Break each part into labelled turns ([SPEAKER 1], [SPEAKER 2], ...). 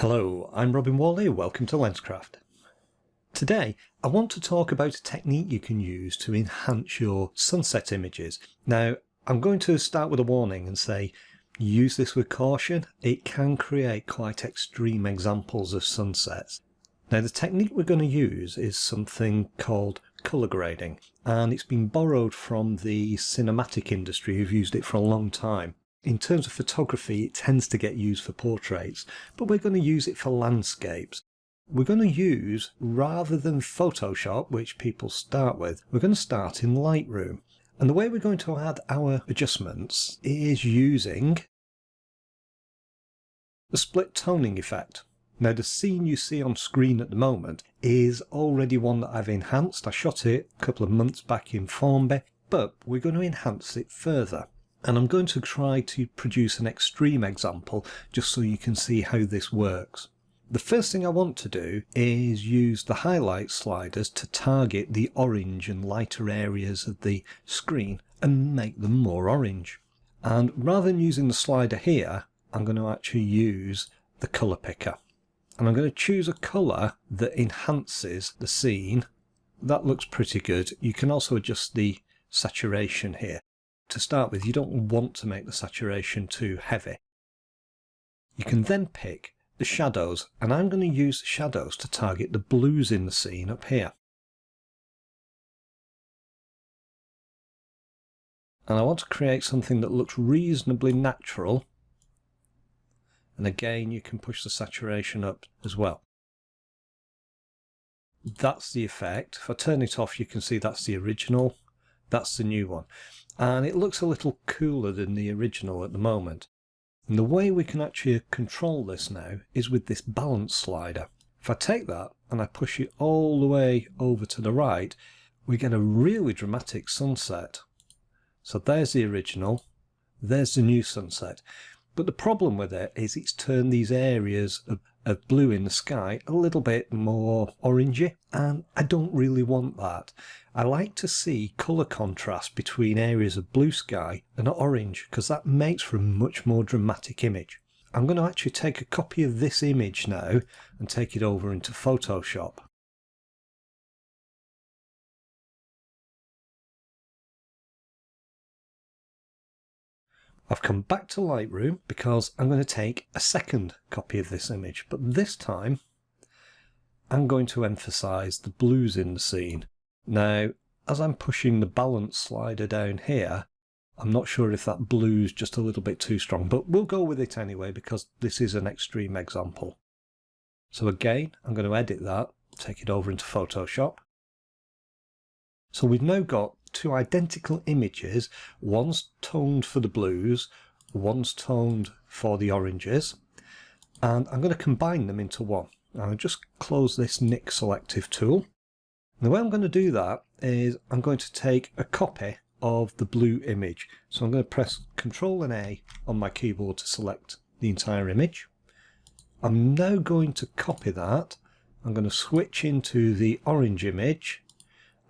[SPEAKER 1] Hello, I'm Whalley, welcome to Lenscraft. Today I want to talk about a technique you can use to enhance your sunset images. Now I'm going to start with a warning and say use this with caution. It can create quite extreme examples of sunsets. Now the technique we're going to use is something called colour grading, and it's been borrowed from the cinematic industry who've used it for a long time. In terms of photography, it tends to get used for portraits, but we're going to use it for landscapes. We're going to use, rather than Photoshop, which people start with, we're going to start in Lightroom. And the way we're going to add our adjustments is using the split toning effect. Now the scene you see on screen at the moment is already one that I've enhanced. I shot it a couple of months back in Formby, but we're going to enhance it further. And I'm going to try to produce an extreme example just so you can see how this works. The first thing I want to do is use the highlight sliders to target the orange and lighter areas of the screen and make them more orange. And rather than using the slider here, I'm going to actually use the colour picker. And I'm going to choose a colour that enhances the scene. That looks pretty good. You can also adjust the saturation here. To start with, you don't want to make the saturation too heavy. You can then pick the shadows, and I'm going to use the shadows to target the blues in the scene up here. And I want to create something that looks reasonably natural, and again you can push the saturation up as well. That's the effect. If I turn it off, you can see that's the original, that's the new one. And it looks a little cooler than the original at the moment. And the way we can actually control this now is with this balance slider. If I take that and I push it all the way over to the right, we get a really dramatic sunset. So there's the original, there's the new sunset. But the problem with it is it's turned these areas of blue in the sky a little bit more orangey, and I don't really want that. I like to see colour contrast between areas of blue sky and orange, because that makes for a much more dramatic image. I'm going to actually take a copy of this image now and take it over into Photoshop. I've come back to Lightroom because I'm going to take a second copy of this image, but this time I'm going to emphasize the blues in the scene. Now, as I'm pushing the balance slider down here, I'm not sure if that blue's just a little bit too strong, but we'll go with it anyway because this is an extreme example. So again, I'm going to edit that, take it over into Photoshop. So we've now got two identical images, one's toned for the blues, one's toned for the oranges, and I'm going to combine them into one. I'll just close this Nick selective tool. And the way I'm going to do that is I'm going to take a copy of the blue image. So I'm going to press Ctrl and A on my keyboard to select the entire image. I'm now going to copy that. I'm going to switch into the orange image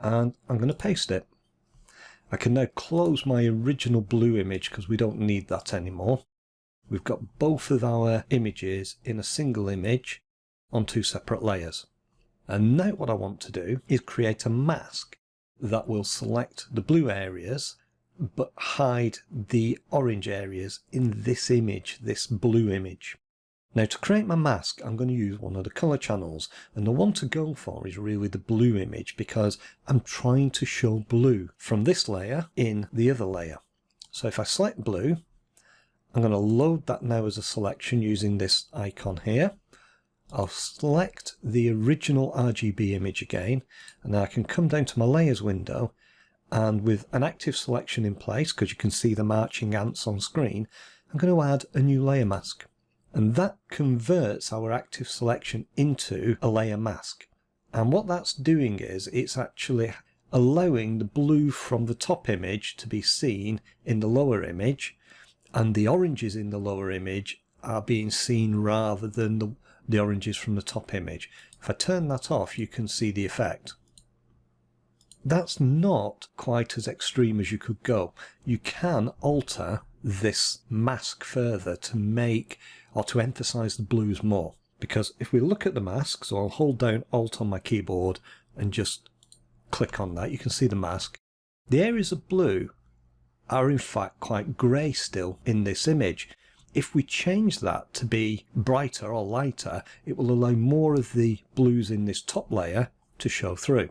[SPEAKER 1] and I'm going to paste it. I can now close my original blue image because we don't need that anymore. We've got both of our images in a single image on two separate layers. And now what I want to do is create a mask that will select the blue areas but hide the orange areas in this image, this blue image. Now to create my mask, I'm going to use one of the colour channels, and the one to go for is really the blue image because I'm trying to show blue from this layer in the other layer. So if I select blue, I'm going to load that now as a selection using this icon here. I'll select the original RGB image again, and now I can come down to my layers window, and with an active selection in place, because you can see the marching ants on screen, I'm going to add a new layer mask. And that converts our active selection into a layer mask. And what that's doing is it's actually allowing the blue from the top image to be seen in the lower image, and the oranges in the lower image are being seen rather than the oranges from the top image. If I turn that off, you can see the effect. That's not quite as extreme as you could go. You can alter this mask further to make or to emphasize the blues more. Because if we look at the mask, so I'll hold down Alt on my keyboard and just click on that, you can see the mask. The areas of blue are in fact quite grey still in this image. If we change that to be brighter or lighter, it will allow more of the blues in this top layer to show through.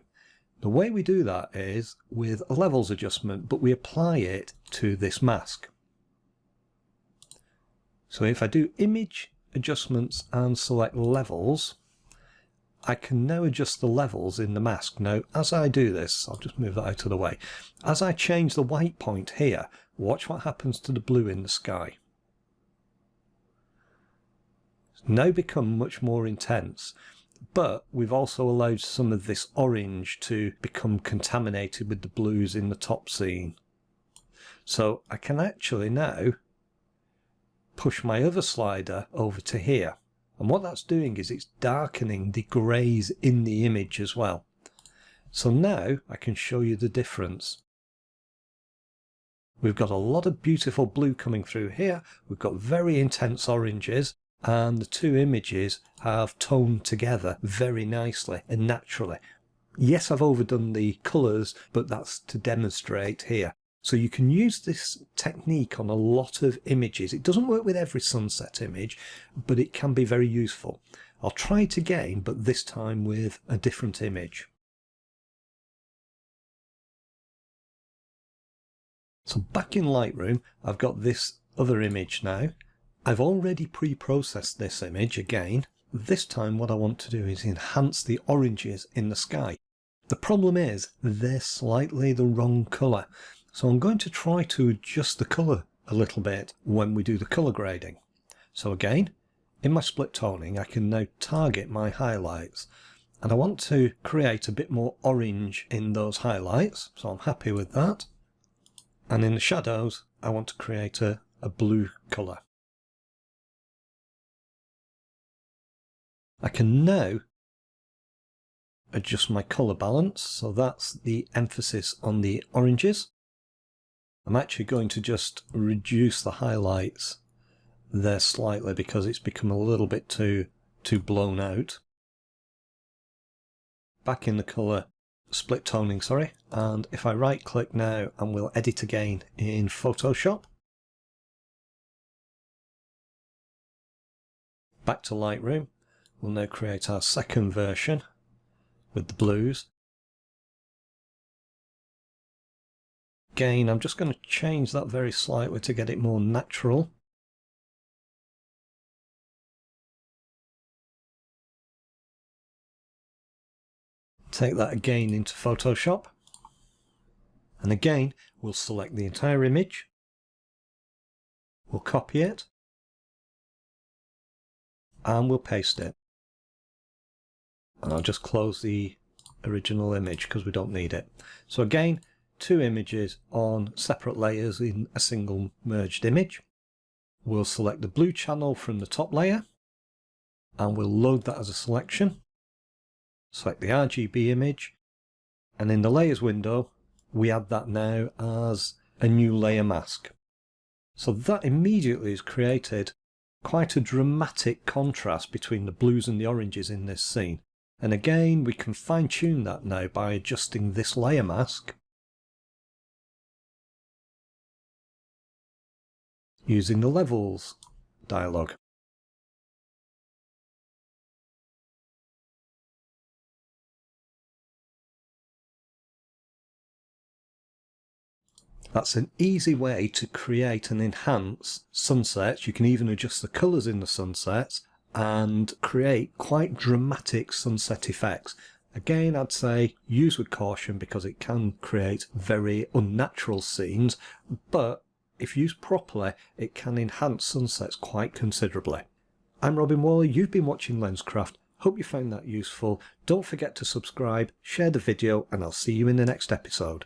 [SPEAKER 1] The way we do that is with a levels adjustment, but we apply it to this mask. So if I do image adjustments and select levels, I can now adjust the levels in the mask. Now, as I do this, I'll just move that out of the way. As I change the white point here, watch what happens to the blue in the sky. It's now become much more intense, but we've also allowed some of this orange to become contaminated with the blues in the top scene. So I can actually now push my other slider over to here. And what that's doing is it's darkening the greys in the image as well. So now I can show you the difference. We've got a lot of beautiful blue coming through here. We've got very intense oranges, and the two images have toned together very nicely and naturally. Yes, I've overdone the colours, but that's to demonstrate here. So you can use this technique on a lot of images. It doesn't work with every sunset image, but it can be very useful. I'll try it again, but this time with a different image. So back in Lightroom, I've got this other image now. I've already pre-processed this image again. This time what I want to do is enhance the oranges in the sky. The problem is they're slightly the wrong colour. So I'm going to try to adjust the colour a little bit when we do the colour grading. So again, in my split toning, I can now target my highlights. And I want to create a bit more orange in those highlights. So I'm happy with that. And in the shadows, I want to create a blue colour. I can now adjust my colour balance. So that's the emphasis on the oranges. I'm actually going to just reduce the highlights there slightly because it's become a little bit too blown out. Back in the colour split toning, sorry, and if I right click now and we'll edit again in Photoshop. Back to Lightroom, we'll now create our second version with the blues. Again, I'm just going to change that very slightly to get it more natural. Take that again into Photoshop. And again, we'll select the entire image. We'll copy it. And we'll paste it. And I'll just close the original image because we don't need it. So again, two images on separate layers in a single merged image. We'll select the blue channel from the top layer and we'll load that as a selection. Select the RGB image, and in the layers window we add that now as a new layer mask. So that immediately has created quite a dramatic contrast between the blues and the oranges in this scene. And again, we can fine tune that now by adjusting this layer mask using the levels dialog. That's an easy way to create and enhance sunsets. You can even adjust the colours in the sunsets and create quite dramatic sunset effects. Again, I'd say use with caution because it can create very unnatural scenes, but if used properly, it can enhance sunsets quite considerably. I'm Robin Whalley, you've been watching Lenscraft. Hope you found that useful. Don't forget to subscribe, share the video, and I'll see you in the next episode.